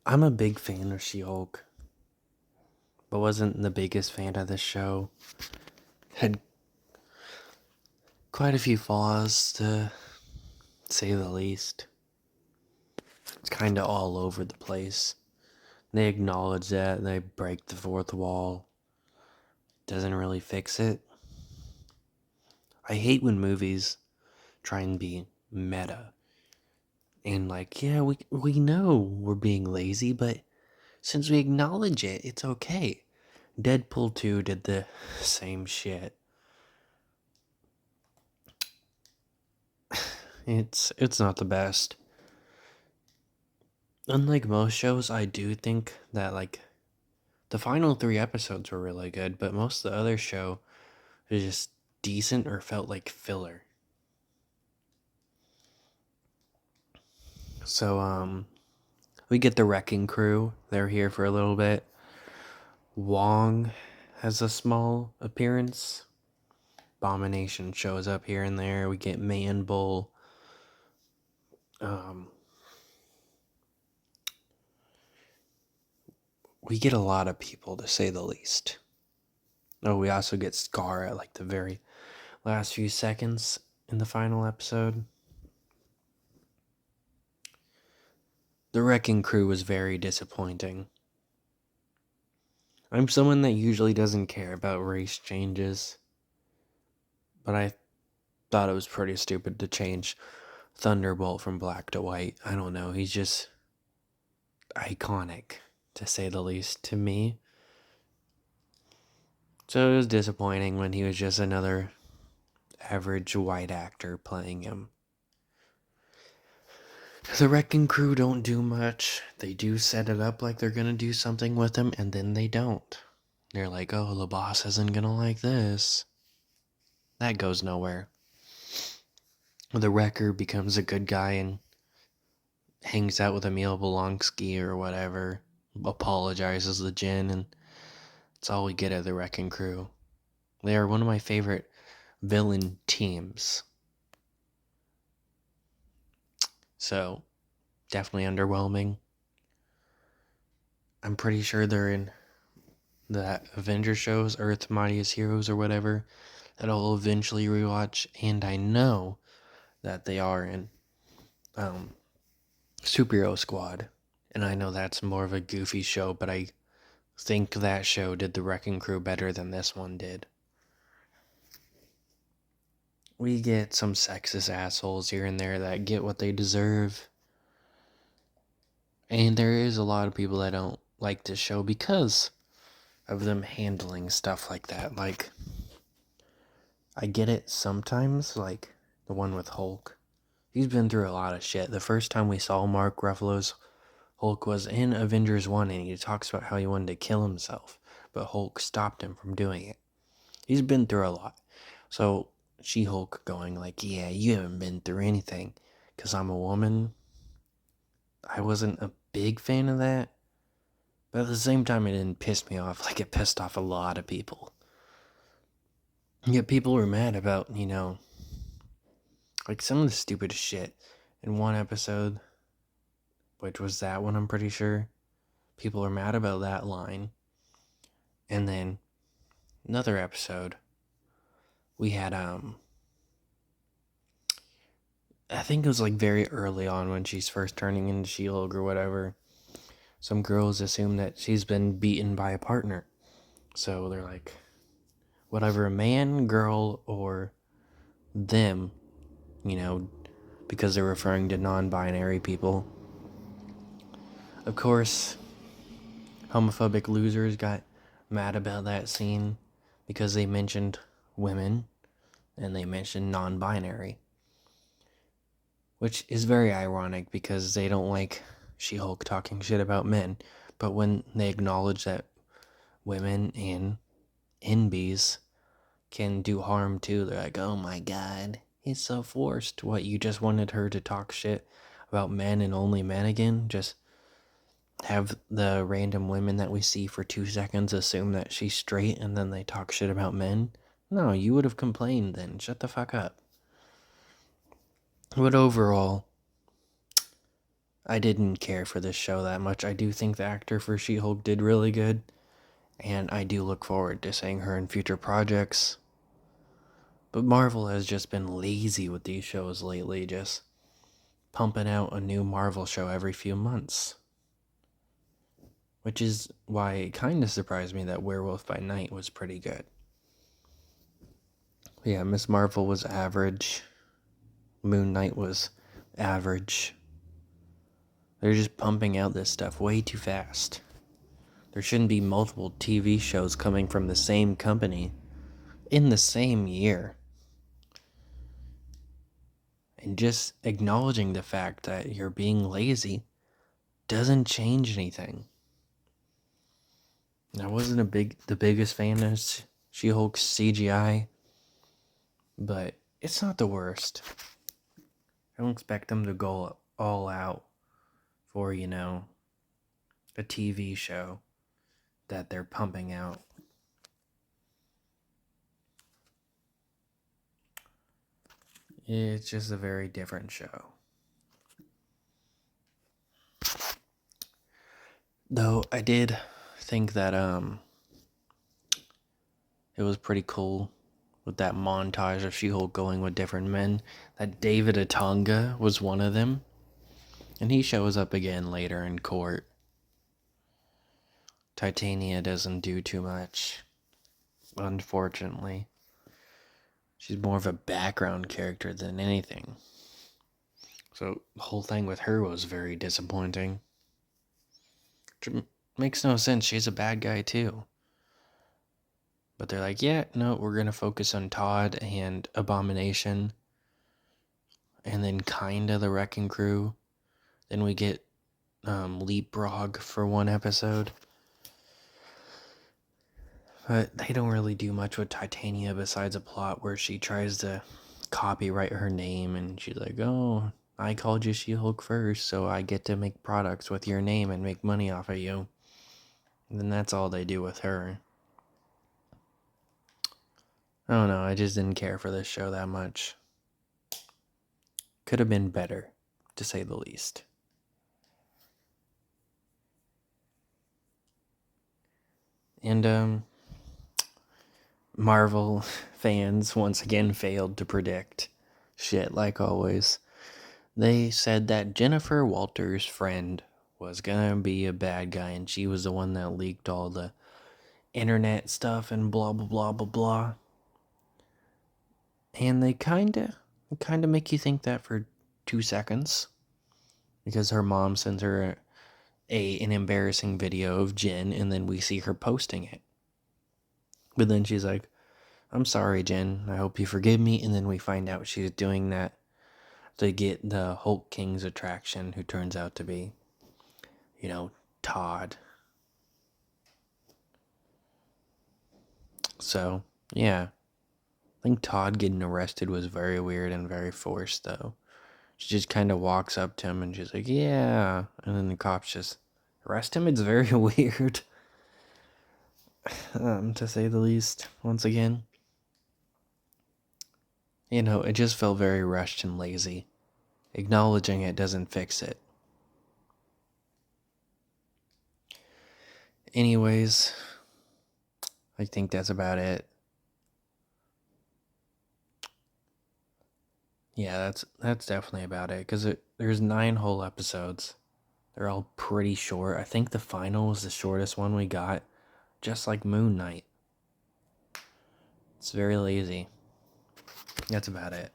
I'm a big fan of She-Hulk, but wasn't the biggest fan of the show. Had quite a few flaws, to say the least. It's kind of all over the place. They acknowledge that, they break the fourth wall. Doesn't really fix it. I hate when movies try and be meta. And yeah, we know we're being lazy, but since we acknowledge it, it's okay. Deadpool 2 did the same shit. It's not the best. Unlike most shows, I do think that the final 3 episodes were really good, but most of the other show was just decent or felt like filler. So we get the Wrecking Crew. They're here for a little bit. Wong has a small appearance. Abomination shows up here and there. We get Man Bull. We get a lot of people, to say the least. Oh, we also get Scar at the very last few seconds in the final episode. The Wrecking Crew was very disappointing. I'm someone that usually doesn't care about race changes, but I thought it was pretty stupid to change Thunderbolt from black to white. I don't know, he's just iconic, to say the least, to me. So it was disappointing when he was just another average white actor playing him. The Wrecking Crew don't do much. They do set it up like they're gonna do something with him, and then they don't. They're like, oh, the boss isn't gonna like this. That goes nowhere. The Wrecker becomes a good guy and hangs out with Emil Bolonsky or whatever, apologizes to Jin, and that's all we get of the Wrecking Crew. They are one of my favorite villain teams. So, definitely underwhelming. I'm pretty sure they're in the Avenger shows, Earth Mightiest Heroes or whatever, that I'll eventually rewatch, and I know that they are in Superhero Squad, and I know that's more of a goofy show, but I think that show did the Wrecking Crew better than this one did. We get some sexist assholes here and there that get what they deserve, and there is a lot of people that don't like this show because of them handling stuff like that. I get it sometimes, like the one with Hulk. He's been through a lot of shit. The first time we saw Mark Ruffalo's Hulk was in Avengers 1, and he talks about how he wanted to kill himself, but Hulk stopped him from doing it. He's been through a lot. So She-Hulk going yeah, you haven't been through anything because I'm a woman. I wasn't a big fan of that. But at the same time, it didn't piss me off like it pissed off a lot of people. Yet people were mad about, some of the stupidest shit. In one episode, which was that one, I'm pretty sure, people are mad about that line. And then another episode, we had I think it was very early on when she's first turning into She-Hulk or whatever. Some girls assume that she's been beaten by a partner. So they're like, whatever, a man, girl, or them, because they're referring to non-binary people. Of course, homophobic losers got mad about that scene because they mentioned women and they mentioned non-binary. Which is very ironic because they don't like She-Hulk talking shit about men. But when they acknowledge that women and NBs can do harm too, they're like, oh my god, it's so forced. What, you just wanted her to talk shit about men and only men again? Just have the random women that we see for 2 seconds assume that she's straight and then they talk shit about men? No, you would have complained then. Shut the fuck up. But overall, I didn't care for this show that much. I do think the actor for She-Hulk did really good, and I do look forward to seeing her in future projects. But Marvel has just been lazy with these shows lately, just pumping out a new Marvel show every few months. Which is why it kind of surprised me that Werewolf by Night was pretty good. Yeah, Miss Marvel was average. Moon Knight was average. They're just pumping out this stuff way too fast. There shouldn't be multiple TV shows coming from the same company in the same year. And just acknowledging the fact that you're being lazy doesn't change anything. I wasn't the biggest fan of She-Hulk's CGI, but it's not the worst. I don't expect them to go all out for, a TV show that they're pumping out. It's just a very different show. Though I did think that it was pretty cool with that montage of She-Hulk going with different men. That David Otunga was one of them. And he shows up again later in court. Titania doesn't do too much, unfortunately. She's more of a background character than anything. So the whole thing with her was very disappointing. Which makes no sense. She's a bad guy too. But they're like, yeah, no, we're going to focus on Todd and Abomination. And then kind of the Wrecking Crew. Then we get Leapfrog for one episode. But they don't really do much with Titania besides a plot where she tries to copyright her name. And she's like, oh, I called you She-Hulk first, so I get to make products with your name and make money off of you. And then that's all they do with her. I don't know, I just didn't care for this show that much. Could have been better, to say the least. And, Marvel fans once again failed to predict shit, like always. They said that Jennifer Walters' friend was gonna be a bad guy, and she was the one that leaked all the internet stuff and blah blah blah blah blah. And they kinda make you think that for 2 seconds, because her mom sends her an embarrassing video of Jen, and then we see her posting it. But then she's like, I'm sorry, Jen. I hope you forgive me. And then we find out she's doing that to get the Hulk King's attraction, who turns out to be, Todd. So, yeah. I think Todd getting arrested was very weird and very forced, though. She just kind of walks up to him and she's like, yeah. And then the cops just arrest him. It's very weird. To say the least, once again. It just felt very rushed and lazy. Acknowledging it doesn't fix it. Anyways, I think that's about it. Yeah, that's definitely about it, because there's 9 whole episodes. They're all pretty short. I think the final was the shortest one we got, just like Moon Knight. It's very lazy. That's about it.